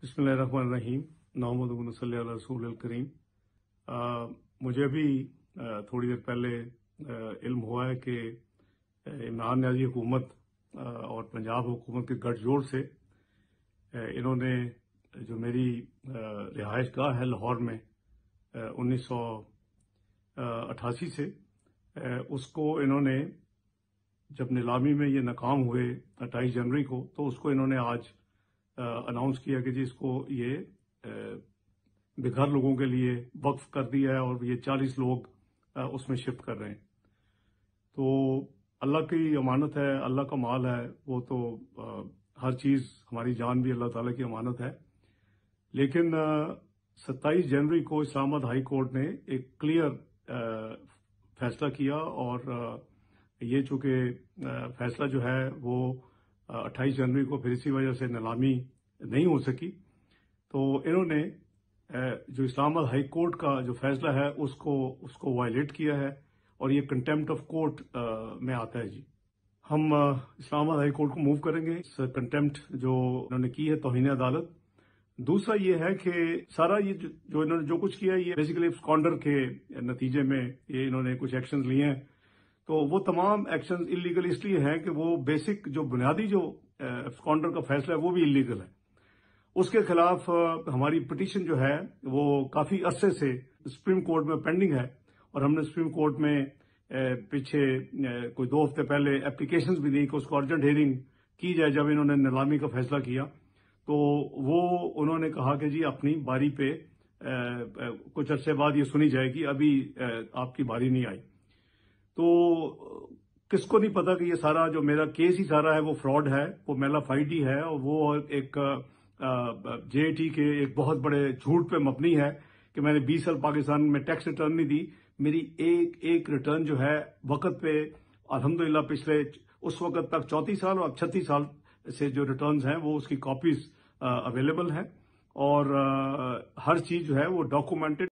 बिस्मिल्लाहिर्रहमानिर्रहीम। नहमदुहु सल्ली अला रसूलिल करीम। मुझे अभी थोड़ी देर पहले इल्म हुआ है कि इमरान नियाज़ी हुकूमत और पंजाब हुकूमत के गठजोड़ से इन्होंने जो मेरी रिहाइश गाह है लाहौर में 1988 से उसको इन्होंने जब नीलामी में ये नाकाम हुए 28 जनवरी को, तो उसको इन्होंने आज अनाउंस किया कि जी इसको ये बेघर लोगों के लिए वक्फ कर दिया है और ये 40 लोग उसमें शिफ्ट कर रहे हैं। तो अल्लाह की अमानत है, अल्लाह का माल है, वो तो हर चीज़, हमारी जान भी अल्लाह ताला की अमानत है। लेकिन 27 जनवरी को इस्लामाबाद हाई कोर्ट ने एक क्लियर फैसला किया और ये चूँकि फैसला जो है वो 28 जनवरी को फिर इसी वजह से नीलामी नहीं हो सकी, तो इन्होंने जो इस्लामाबाद हाई कोर्ट का जो फैसला है उसको वायलेट किया है और ये कंटेम्प्ट ऑफ कोर्ट में आता है। जी, हम इस्लामाबाद हाई कोर्ट को मूव करेंगे। कंटेम्प्ट जो इन्होंने की है तौहीन अदालत। दूसरा ये है कि सारा ये जो इन्होंने जो कुछ किया है ये बेसिकली एब्सकॉन्डर के नतीजे में ये इन्होंने कुछ एक्शंस लिए हैं। तो वो तमाम एक्शंस इलीगल इसलिए हैं कि वो बेसिक जो बुनियादी जो एब्सकॉन्डर का फैसला है वो भी इलीगल है। उसके खिलाफ हमारी पिटीशन जो है वो काफी अरसे से सुप्रीम कोर्ट में पेंडिंग है और हमने सुप्रीम कोर्ट में पीछे कोई 2 हफ्ते पहले एप्लीकेशंस भी दी कि उसको अर्जेंट हियरिंग की जाए। जब इन्होंने नीलामी का फैसला किया तो वो उन्होंने कहा कि जी अपनी बारी पे कुछ अरसे बाद ये सुनी जाएगी, अभी आपकी बारी नहीं आई। तो किसको नहीं पता कि ये सारा जो मेरा केस ही सारा है वो फ्रॉड है, वो मेलाफाइड ही है और वो एक जेटी के एक बहुत बड़े झूठ पे मबनी है कि मैंने 20 साल पाकिस्तान में टैक्स रिटर्न नहीं दी। मेरी एक रिटर्न जो है वक्त पे अल्हम्दुलिल्लाह पिछले उस वक्त तक 34 साल और 36 साल से जो रिटर्न्स हैं वो उसकी कॉपीज अवेलेबल हैं और हर चीज जो है वो डॉक्यूमेंटेड